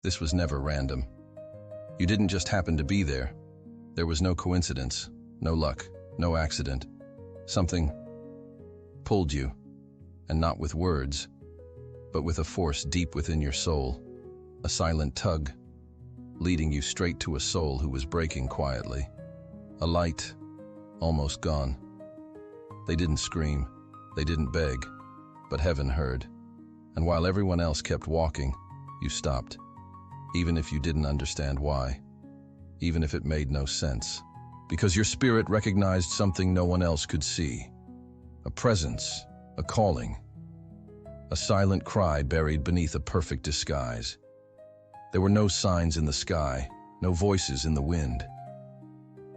This was never random. You didn't just happen to be there. There was no coincidence, no luck, no accident. Something pulled you, and not with words, but with a force deep within your soul, a silent tug, leading you straight to a soul who was breaking quietly. A light, almost gone. They didn't scream, they didn't beg, but heaven heard. And while everyone else kept walking, you stopped, even if you didn't understand why, even if it made no sense, because your spirit recognized something no one else could see. A presence, a calling, a silent cry buried beneath a perfect disguise. There were no signs in the sky, no voices in the wind.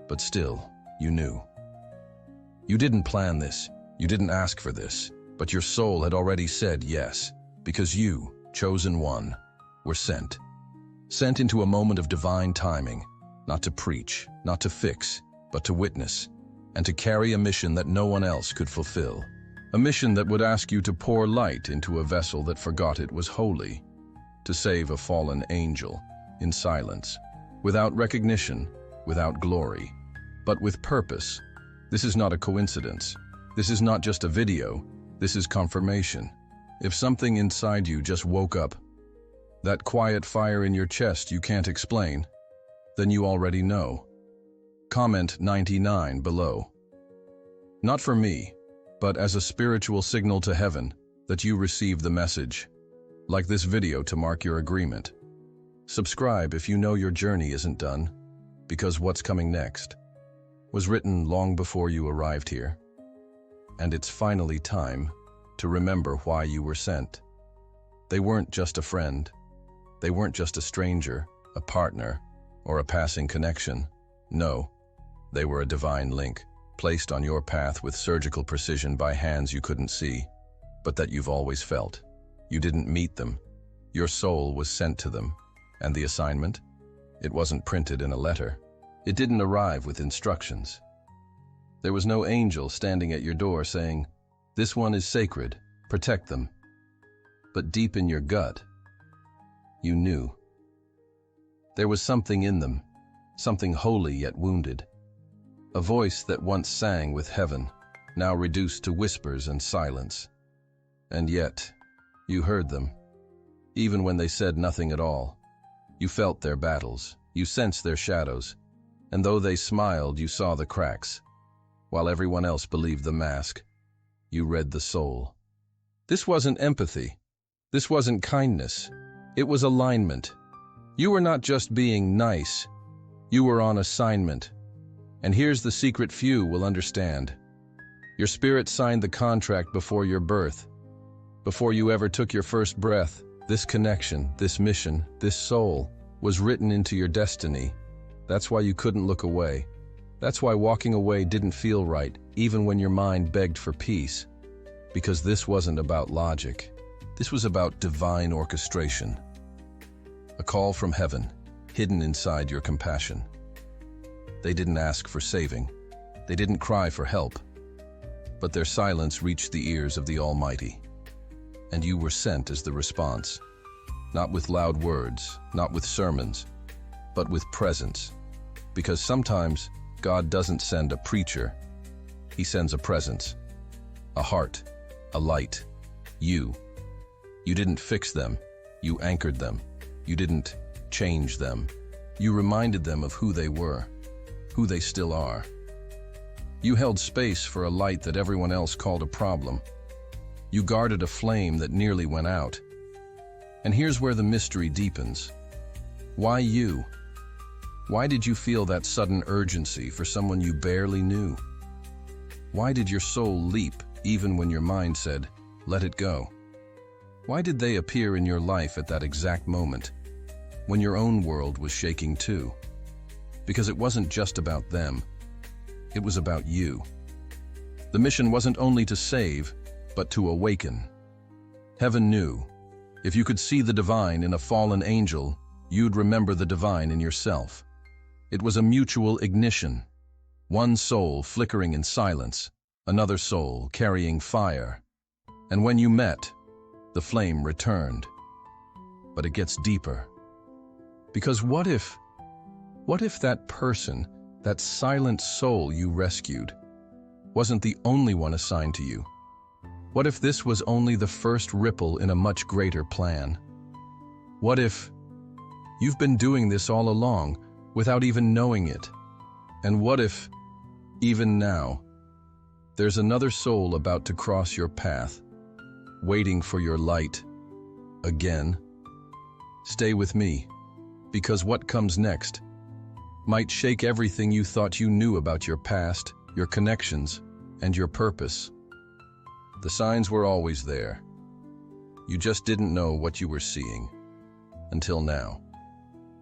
But still, you knew. You didn't plan this, you didn't ask for this, but your soul had already said yes, because you, chosen one, were sent. Sent into a moment of divine timing, not to preach, not to fix, but to witness, and to carry a mission that no one else could fulfill. A mission that would ask you to pour light into a vessel that forgot it was holy, to save a fallen angel, in silence, without recognition, without glory, but with purpose. This is not a coincidence. This is not just a video. This is confirmation. If something inside you just woke up, that quiet fire in your chest you can't explain, then you already know. Comment 99 below. Not for me, but as a spiritual signal to heaven that you receive the message. Like this video to mark your agreement. Subscribe if you know your journey isn't done, because what's coming next was written long before you arrived here. And it's finally time to remember why you were sent. They weren't just a friend. They weren't just a stranger, a partner, or a passing connection. No, they were a divine link, placed on your path with surgical precision by hands you couldn't see, but that you've always felt. You didn't meet them. Your soul was sent to them. And the assignment? It wasn't printed in a letter. It didn't arrive with instructions. There was no angel standing at your door saying, "This one is sacred, protect them." But deep in your gut, you knew. There was something in them, something holy yet wounded. A voice that once sang with heaven, now reduced to whispers and silence. And yet, you heard them. Even when they said nothing at all. You felt their battles, you sensed their shadows, and though they smiled, you saw the cracks. While everyone else believed the mask, you read the soul. This wasn't empathy. This wasn't kindness. It was alignment. You were not just being nice. You were on assignment. And here's the secret few will understand. Your spirit signed the contract before your birth. Before you ever took your first breath, this connection, this mission, this soul was written into your destiny. That's why you couldn't look away. That's why walking away didn't feel right, even when your mind begged for peace. Because this wasn't about logic. This was about divine orchestration. A call from heaven, hidden inside your compassion. They didn't ask for saving. They didn't cry for help. But their silence reached the ears of the Almighty. And you were sent as the response. Not with loud words, not with sermons, but with presence. Because sometimes God doesn't send a preacher. He sends a presence, a heart, a light. You didn't fix them. You anchored them. You didn't change them. You reminded them of who they were, who they still are. You held space for a light that everyone else called a problem. You guarded a flame that nearly went out. And here's where the mystery deepens. Why you? Why did you feel that sudden urgency for someone you barely knew? Why did your soul leap even when your mind said, "Let it go"? Why did they appear in your life at that exact moment, when your own world was shaking too? Because it wasn't just about them. It was about you. The mission wasn't only to save, but to awaken. Heaven knew. If you could see the divine in a fallen angel, you'd remember the divine in yourself. It was a mutual ignition. One soul flickering in silence, another soul carrying fire. And when you met, the flame returned. But it gets deeper. Because what if that person, that silent soul you rescued, wasn't the only one assigned to you? What if this was only the first ripple in a much greater plan? What if you've been doing this all along without even knowing it? And what if, even now, there's another soul about to cross your path, waiting for your light again? Stay with me, because what comes next might shake everything you thought you knew about your past, your connections, and your purpose. The signs were always there. You just didn't know what you were seeing. Until now.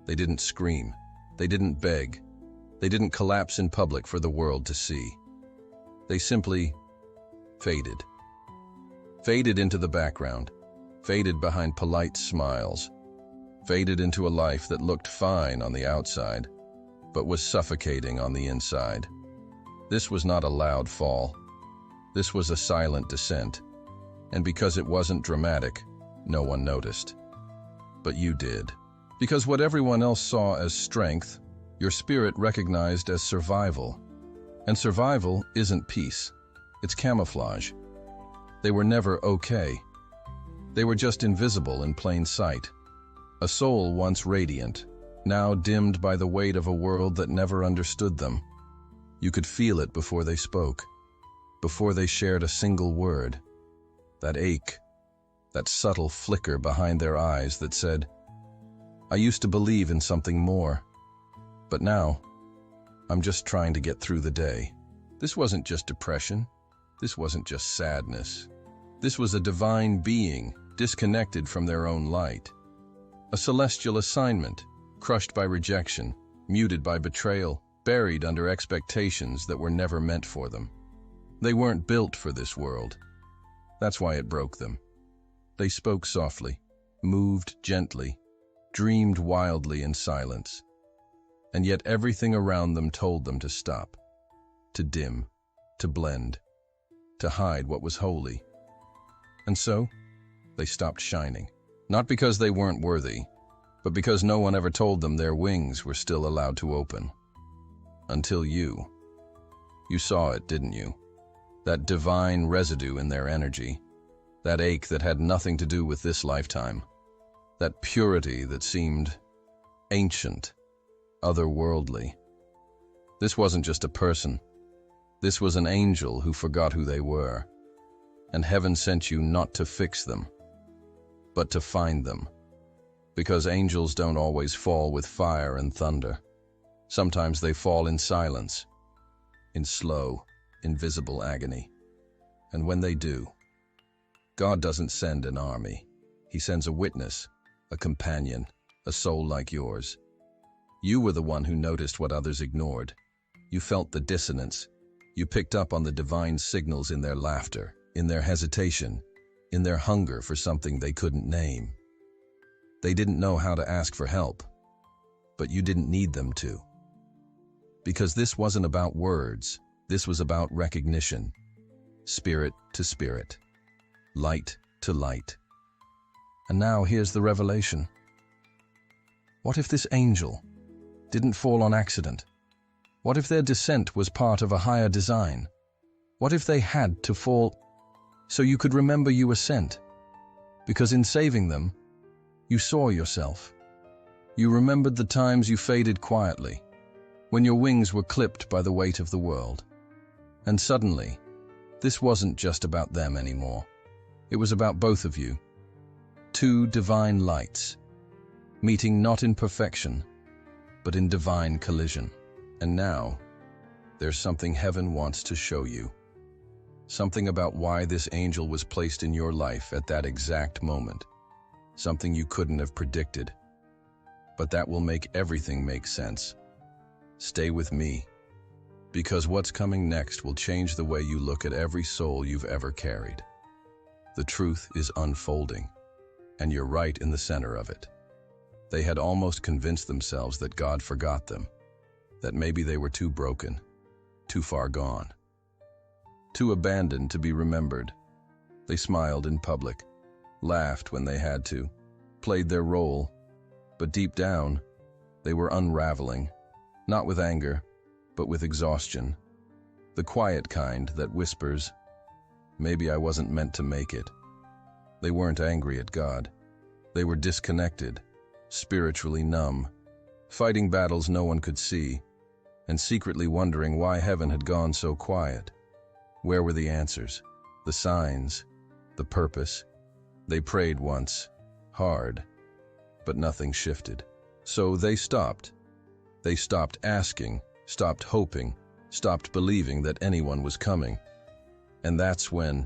They didn't scream. They didn't beg. They didn't collapse in public for the world to see. They simply faded. Faded into the background. Faded behind polite smiles. Faded into a life that looked fine on the outside, but was suffocating on the inside. This was not a loud fall. This was a silent descent, and because it wasn't dramatic, no one noticed. But you did. Because what everyone else saw as strength, your spirit recognized as survival. And survival isn't peace. It's camouflage. They were never okay. They were just invisible in plain sight. A soul once radiant, now dimmed by the weight of a world that never understood them. You could feel it before they spoke. Before they shared a single word. That ache, that subtle flicker behind their eyes that said, I used to believe in something more, but now, I'm just trying to get through the day. This wasn't just depression. This wasn't just sadness. This was a divine being, disconnected from their own light. A celestial assignment, crushed by rejection, muted by betrayal, buried under expectations that were never meant for them. They weren't built for this world. That's why it broke them. They spoke softly, moved gently, dreamed wildly in silence. And yet everything around them told them to stop, to dim, to blend, to hide what was holy. And so, they stopped shining. Not because they weren't worthy, but because no one ever told them their wings were still allowed to open. Until you. You saw it, didn't you? That divine residue in their energy, that ache that had nothing to do with this lifetime, that purity that seemed ancient, otherworldly. This wasn't just a person. This was an angel who forgot who they were, and heaven sent you not to fix them, but to find them. Because angels don't always fall with fire and thunder. Sometimes they fall in silence, in slow, invisible agony. And when they do, God doesn't send an army. He sends a witness, a companion, a soul like yours. You were the one who noticed what others ignored. You felt the dissonance. You picked up on the divine signals in their laughter, in their hesitation, in their hunger for something they couldn't name. They didn't know how to ask for help, but you didn't need them to. Because this wasn't about words. This was about recognition, spirit to spirit, light to light. And now here's the revelation. What if this angel didn't fall on accident? What if their descent was part of a higher design? What if they had to fall so you could remember you were sent? Because in saving them, you saw yourself. You remembered the times you faded quietly, when your wings were clipped by the weight of the world. And suddenly, this wasn't just about them anymore. It was about both of you. Two divine lights, meeting not in perfection, but in divine collision. And now, there's something heaven wants to show you. Something about why this angel was placed in your life at that exact moment. Something you couldn't have predicted. But that will make everything make sense. Stay with me, because what's coming next will change the way you look at every soul you've ever carried. The truth is unfolding, and you're right in the center of it. They had almost convinced themselves that God forgot them, that maybe they were too broken, too far gone, too abandoned to be remembered. They smiled in public, laughed when they had to, played their role, but deep down, They were unraveling, not with anger, but with exhaustion. The quiet kind that whispers, maybe I wasn't meant to make it. They weren't angry at God. They were disconnected, spiritually numb, fighting battles no one could see, and secretly wondering why heaven had gone so quiet. Where were the answers, the signs, the purpose? They prayed once, hard, but nothing shifted. So they stopped. They stopped asking, stopped hoping, stopped believing that anyone was coming. And that's when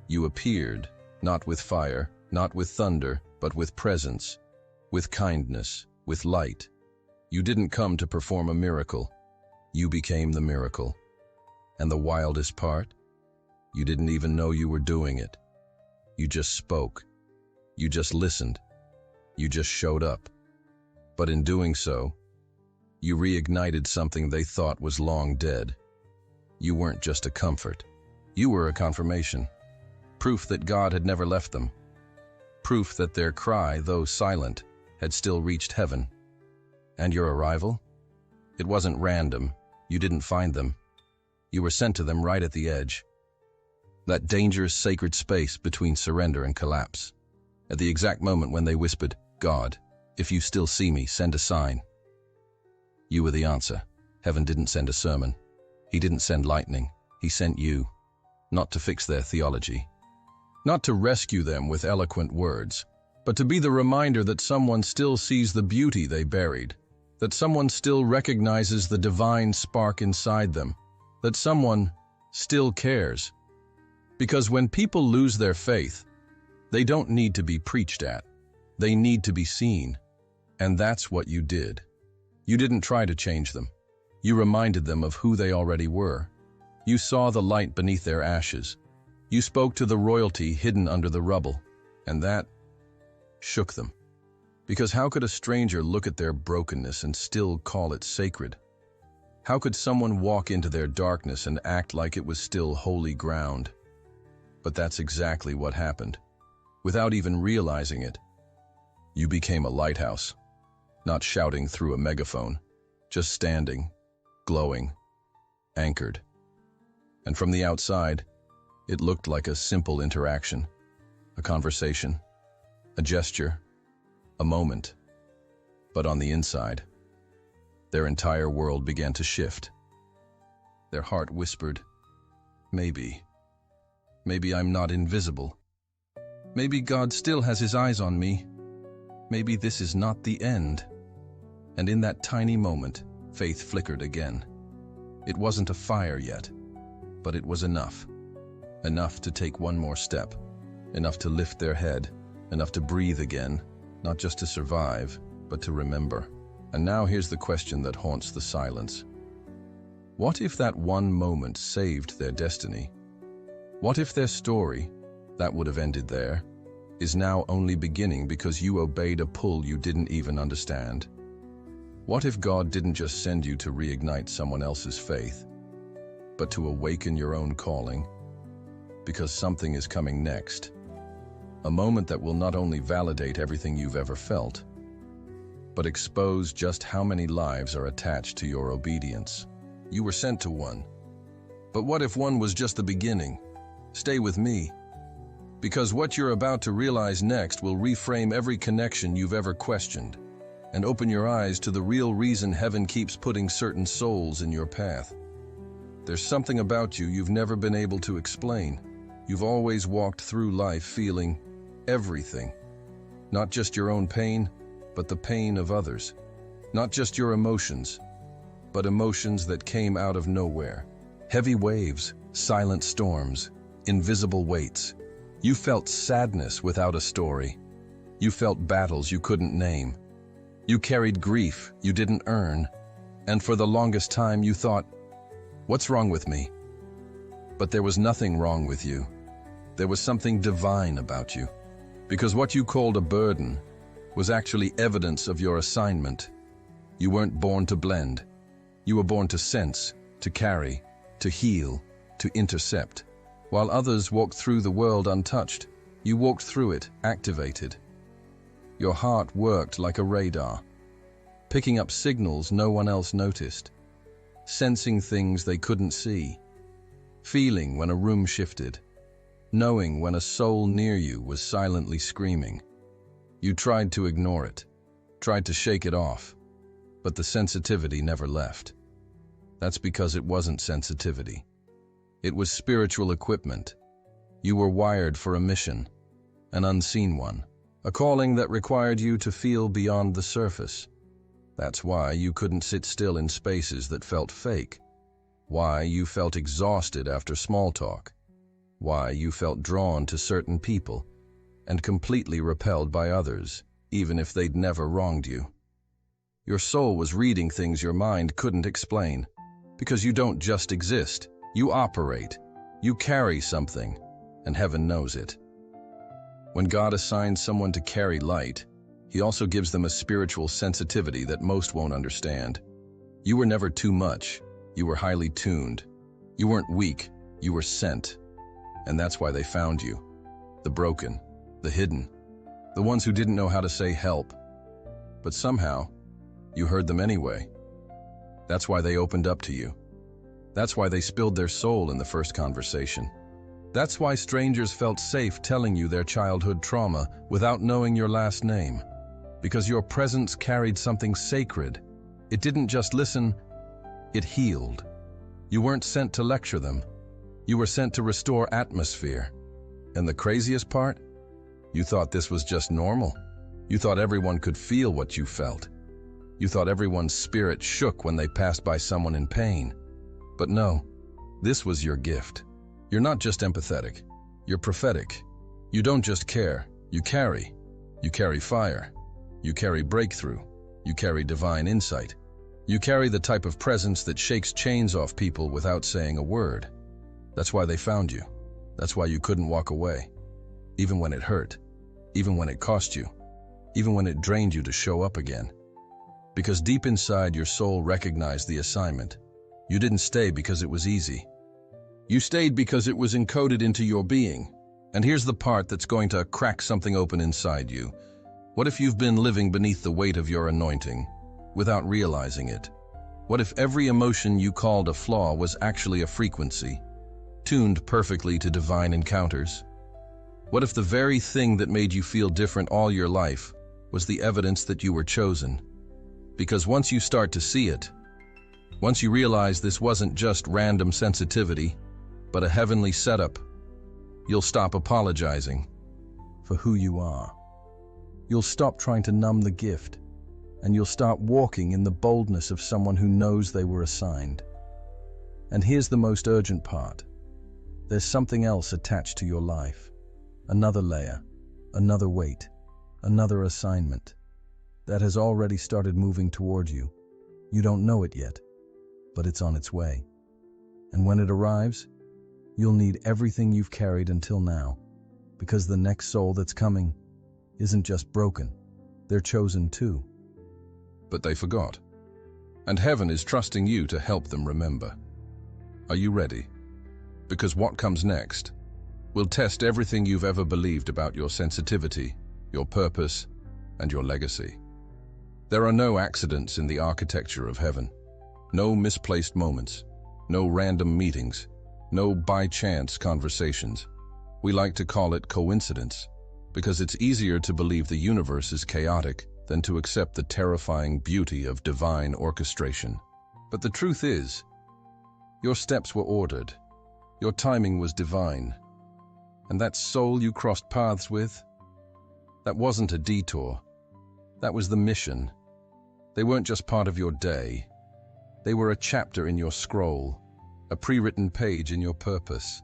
you appeared, not with fire, not with thunder, but with presence, with kindness, with light. You didn't come to perform a miracle. You became the miracle. And the wildest part? You didn't even know you were doing it. You just spoke. You just listened. You just showed up. But in doing so, you reignited something they thought was long dead. You weren't just a comfort. You were a confirmation. Proof that God had never left them. Proof that their cry, though silent, had still reached heaven. And your arrival? It wasn't random. You didn't find them. You were sent to them right at the edge. That dangerous sacred space between surrender and collapse. At the exact moment when they whispered, God, if you still see me, send a sign. You were the answer. Heaven didn't send a sermon. He didn't send lightning. He sent you. Not to fix their theology. Not to rescue them with eloquent words, but to be the reminder that someone still sees the beauty they buried, that someone still recognizes the divine spark inside them, that someone still cares. Because when people lose their faith, they don't need to be preached at. They need to be seen. And that's what you did. You didn't try to change them. You reminded them of who they already were. You saw the light beneath their ashes. You spoke to the royalty hidden under the rubble, and that shook them. Because how could a stranger look at their brokenness and still call it sacred? How could someone walk into their darkness and act like it was still holy ground? But that's exactly what happened. Without even realizing it, you became a lighthouse, not shouting through a megaphone, just standing, glowing, anchored. And from the outside, it looked like a simple interaction, a conversation, a gesture, a moment. But on the inside, their entire world began to shift. Their heart whispered, maybe I'm not invisible. Maybe God still has his eyes on me. Maybe this is not the end. And in that tiny moment, faith flickered again. It wasn't a fire yet, but it was enough. Enough to take one more step, enough to lift their head, enough to breathe again, not just to survive, but to remember. And now here's the question that haunts the silence. What if that one moment saved their destiny? What if their story, that would have ended there, is now only beginning because you obeyed a pull you didn't even understand? What if God didn't just send you to reignite someone else's faith, but to awaken your own calling? Because something is coming next. A moment that will not only validate everything you've ever felt, but expose just how many lives are attached to your obedience. You were sent to one. But what if one was just the beginning? Stay with me. Because what you're about to realize next will reframe every connection you've ever questioned and open your eyes to the real reason heaven keeps putting certain souls in your path. There's something about you you've never been able to explain. You've always walked through life feeling everything. Not just your own pain, but the pain of others. Not just your emotions, but emotions that came out of nowhere. Heavy waves, silent storms, invisible weights. You felt sadness without a story. You felt battles you couldn't name. You carried grief you didn't earn. And for the longest time you thought, what's wrong with me? But there was nothing wrong with you. There was something divine about you. Because what you called a burden was actually evidence of your assignment. You weren't born to blend. You were born to sense, to carry, to heal, to intercept. While others walked through the world untouched, you walked through it, activated. Your heart worked like a radar. picking up signals no one else noticed, sensing things they couldn't see, feeling when a room shifted, knowing when a soul near you was silently screaming. You tried to ignore it, tried to shake it off, but the sensitivity never left. That's because it wasn't sensitivity. It was spiritual equipment. You were wired for a mission, an unseen one, a calling that required you to feel beyond the surface. That's why you couldn't sit still in spaces that felt fake, why you felt exhausted after small talk, why you felt drawn to certain people and completely repelled by others, even if they'd never wronged you. Your soul was reading things your mind couldn't explain, because you don't just exist, you operate, you carry something, and heaven knows it. When God assigns someone to carry light, He also gives them a spiritual sensitivity that most won't understand. You were never too much, you were highly tuned. You weren't weak, you were sent. And that's why they found you. The broken, the hidden, the ones who didn't know how to say help. But somehow, you heard them anyway. That's why they opened up to you. That's why they spilled their soul in the first conversation. That's why strangers felt safe telling you their childhood trauma without knowing your last name. Because your presence carried something sacred. It didn't just listen, it healed. You weren't sent to lecture them. You were sent to restore atmosphere. And the craziest part? You thought this was just normal. You thought everyone could feel what you felt. You thought everyone's spirit shook when they passed by someone in pain. But no, this was your gift. You're not just empathetic, you're prophetic. You don't just care, you carry. You carry fire. You carry breakthrough. You carry divine insight. You carry the type of presence that shakes chains off people without saying a word. That's why they found you. That's why you couldn't walk away. Even when it hurt. Even when it cost you. Even when it drained you to show up again. Because deep inside your soul recognized the assignment. You didn't stay because it was easy. You stayed because it was encoded into your being. And here's the part that's going to crack something open inside you. What if you've been living beneath the weight of your anointing, without realizing it? What if every emotion you called a flaw was actually a frequency, tuned perfectly to divine encounters? What if the very thing that made you feel different all your life was the evidence that you were chosen? Because once you start to see it, once you realize this wasn't just random sensitivity, but a heavenly setup, you'll stop apologizing for who you are. You'll stop trying to numb the gift, and you'll start walking in the boldness of someone who knows they were assigned. And here's the most urgent part. There's something else attached to your life. Another layer, another weight, another assignment that has already started moving toward you. You don't know it yet, but it's on its way. And when it arrives, you'll need everything you've carried until now, because the next soul that's coming isn't just broken, they're chosen too. But they forgot, and heaven is trusting you to help them remember. Are you ready? Because what comes next will test everything you've ever believed about your sensitivity, your purpose, and your legacy. There are no accidents in the architecture of heaven, no misplaced moments, no random meetings, no by-chance conversations. We like to call it coincidence, because it's easier to believe the universe is chaotic than to accept the terrifying beauty of divine orchestration. But the truth is, your steps were ordered, your timing was divine, and that soul you crossed paths with, that wasn't a detour, that was the mission. They weren't just part of your day, they were a chapter in your scroll, a pre-written page in your purpose.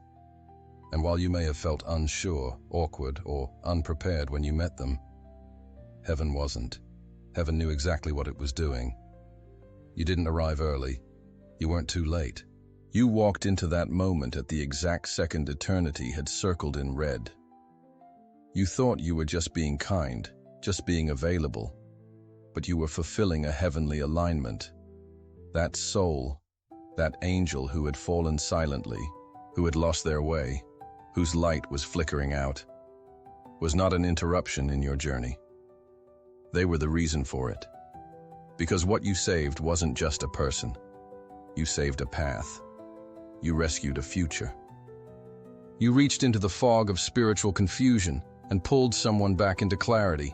And while you may have felt unsure, awkward, or unprepared when you met them, heaven wasn't. Heaven knew exactly what it was doing. You didn't arrive early. You weren't too late. You walked into that moment at the exact second eternity had circled in red. You thought you were just being kind, just being available, but you were fulfilling a heavenly alignment. That soul, that angel who had fallen silently, who had lost their way, whose light was flickering out, was not an interruption in your journey. They were the reason for it. Because what you saved wasn't just a person. You saved a path. You rescued a future. You reached into the fog of spiritual confusion and pulled someone back into clarity,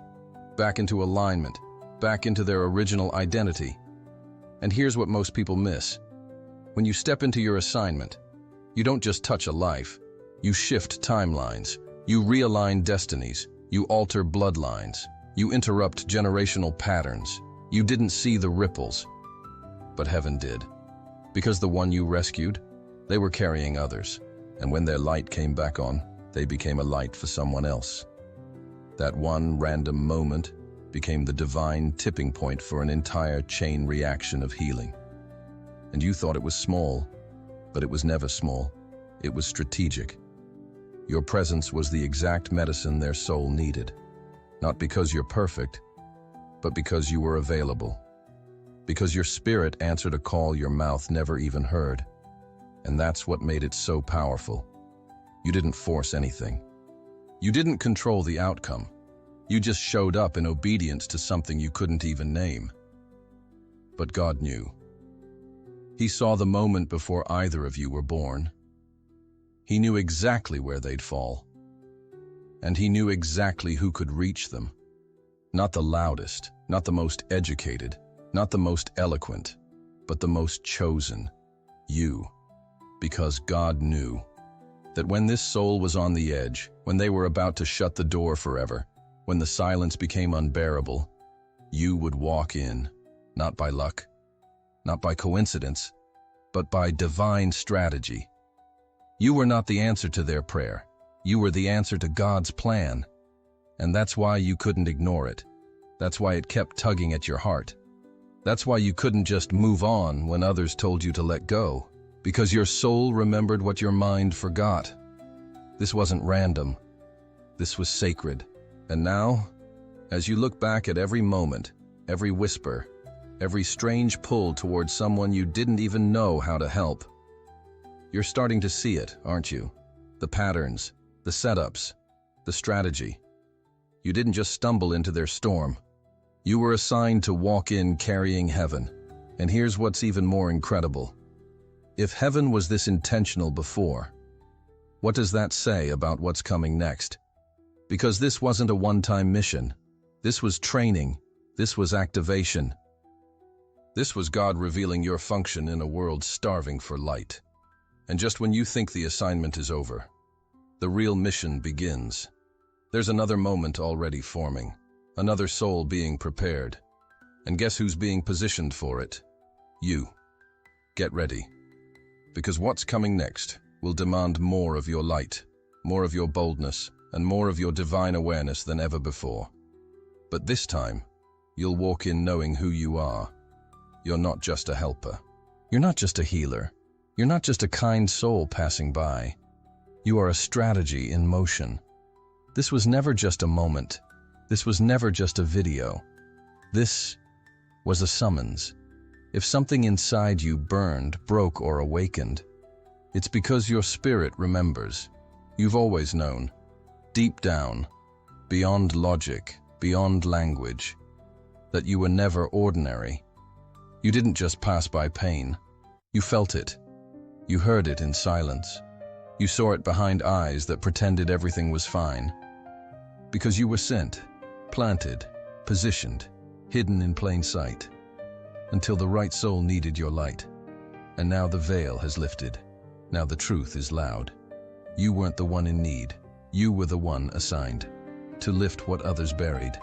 back into alignment, back into their original identity. And here's what most people miss. When you step into your assignment, you don't just touch a life. You shift timelines. You realign destinies. You alter bloodlines. You interrupt generational patterns. You didn't see the ripples, but heaven did. Because the one you rescued, they were carrying others. And when their light came back on, they became a light for someone else. That one random moment became the divine tipping point for an entire chain reaction of healing. And you thought it was small, but it was never small. It was strategic. Your presence was the exact medicine their soul needed. Not because you're perfect, but because you were available. Because your spirit answered a call your mouth never even heard. And that's what made it so powerful. You didn't force anything. You didn't control the outcome. You just showed up in obedience to something you couldn't even name. But God knew. He saw the moment before either of you were born. He knew exactly where they'd fall. And he knew exactly who could reach them. Not the loudest, not the most educated, not the most eloquent, but the most chosen, you. Because God knew that when this soul was on the edge, when they were about to shut the door forever, when the silence became unbearable, you would walk in, not by luck, not by coincidence, but by divine strategy. You were not the answer to their prayer. You were the answer to God's plan. And that's why you couldn't ignore it. That's why it kept tugging at your heart. That's why you couldn't just move on when others told you to let go. Because your soul remembered what your mind forgot. This wasn't random. This was sacred. And now, as you look back at every moment, every whisper, every strange pull towards someone you didn't even know how to help, you're starting to see it, aren't you? The patterns, the setups, the strategy. You didn't just stumble into their storm. You were assigned to walk in carrying heaven. And here's what's even more incredible. If heaven was this intentional before, what does that say about what's coming next? Because this wasn't a one-time mission. This was training. This was activation. This was God revealing your function in a world starving for light. And just when you think the assignment is over, the real mission begins. There's another moment already forming, another soul being prepared. And guess who's being positioned for it? You. Get ready. Because what's coming next will demand more of your light, more of your boldness, and more of your divine awareness than ever before. But this time, you'll walk in knowing who you are. You're not just a helper. You're not just a healer. You're not just a kind soul passing by. You are a strategy in motion. This was never just a moment. This was never just a video. This was a summons. If something inside you burned, broke, or awakened, it's because your spirit remembers. You've always known, deep down, beyond logic, beyond language, that you were never ordinary. You didn't just pass by pain. You felt it. You heard it in silence. You saw it behind eyes that pretended everything was fine. Because you were sent, planted, positioned, hidden in plain sight, until the right soul needed your light. And now the veil has lifted. Now the truth is loud. You weren't the one in need. You were the one assigned to lift what others buried,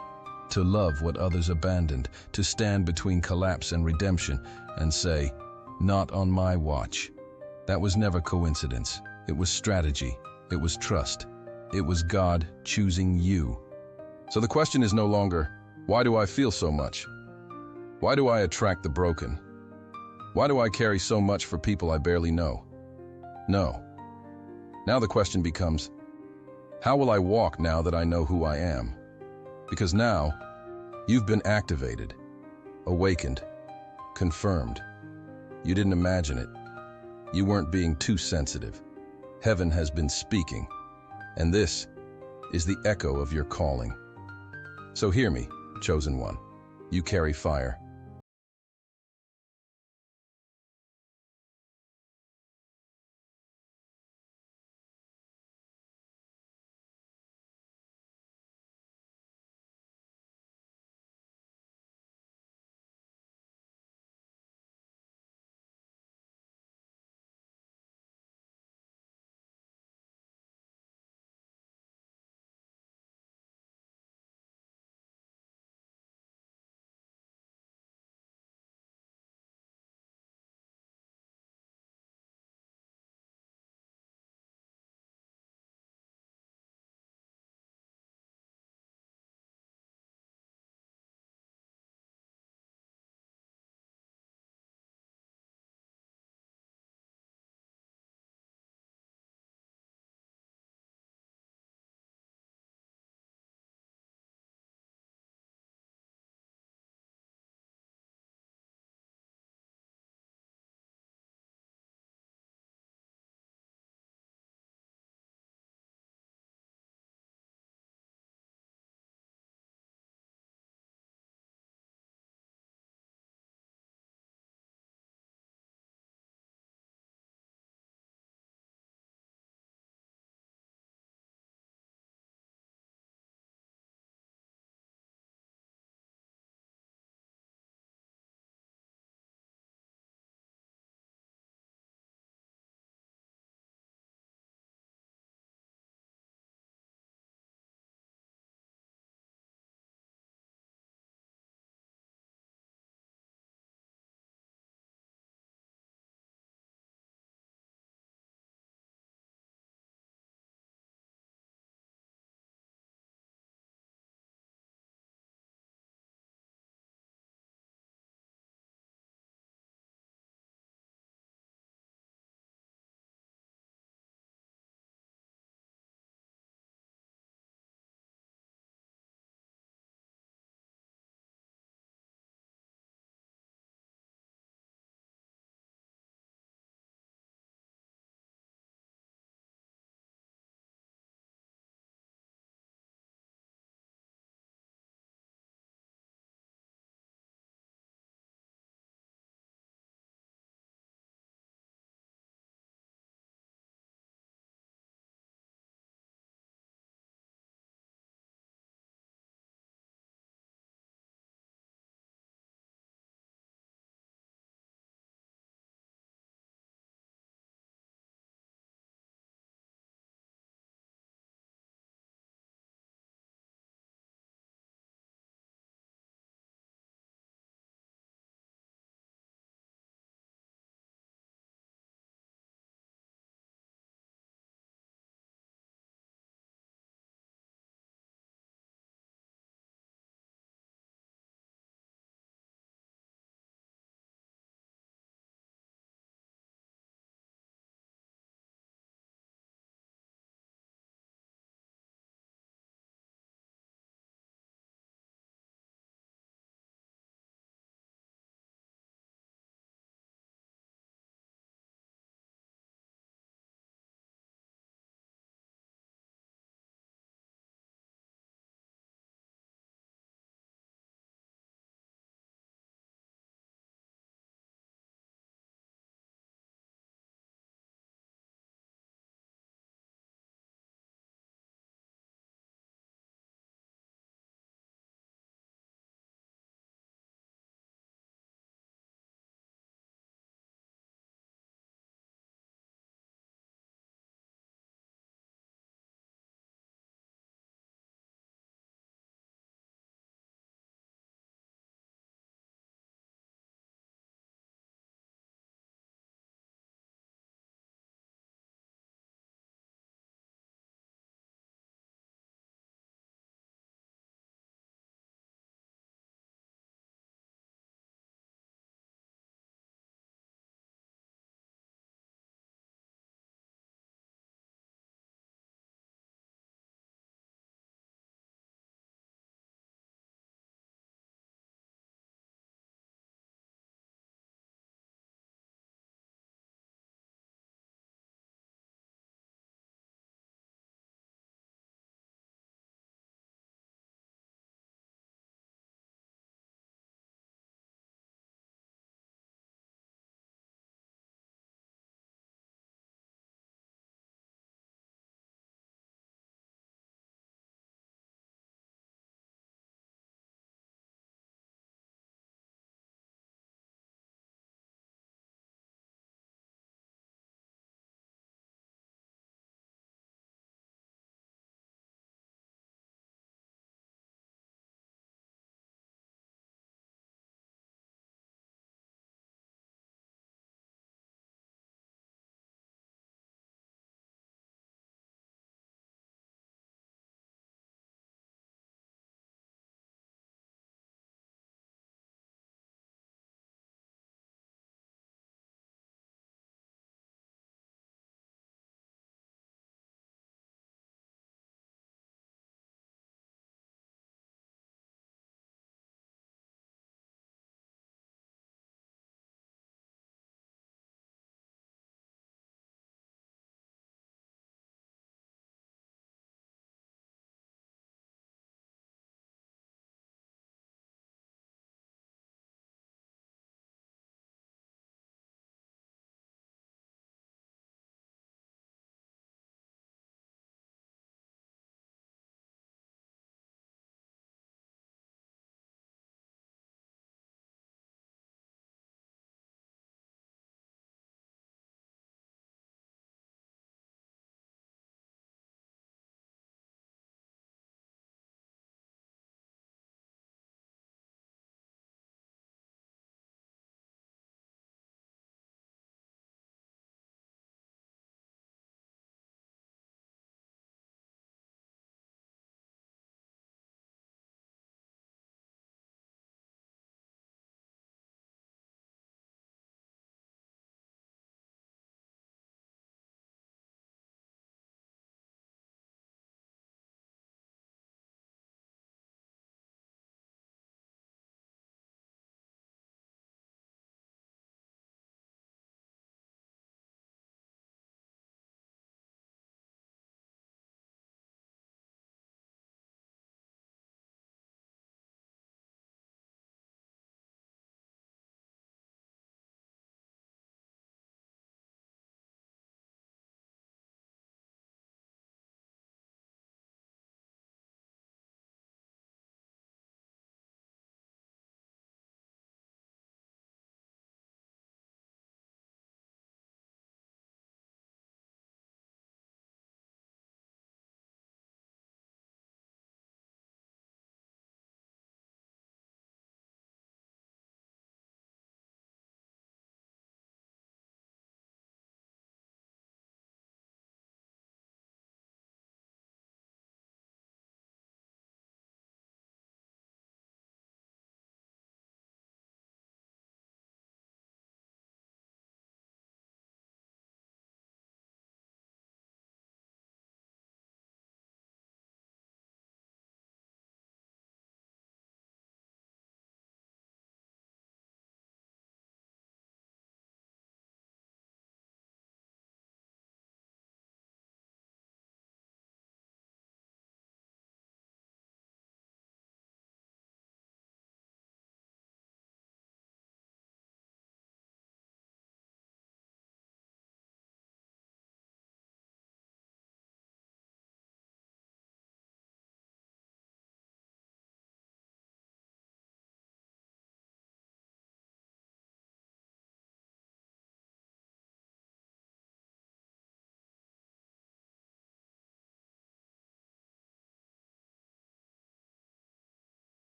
to love what others abandoned, to stand between collapse and redemption and say, "Not on my watch." That was never coincidence. It was strategy. It was trust. It was God choosing you. So the question is no longer, why do I feel so much? Why do I attract the broken? Why do I carry so much for people I barely know? No. Now the question becomes, how will I walk now that I know who I am? Because now, you've been activated, awakened, confirmed. You didn't imagine it. You weren't being too sensitive. Heaven has been speaking, and this is the echo of your calling. So hear me, chosen one. You carry fire.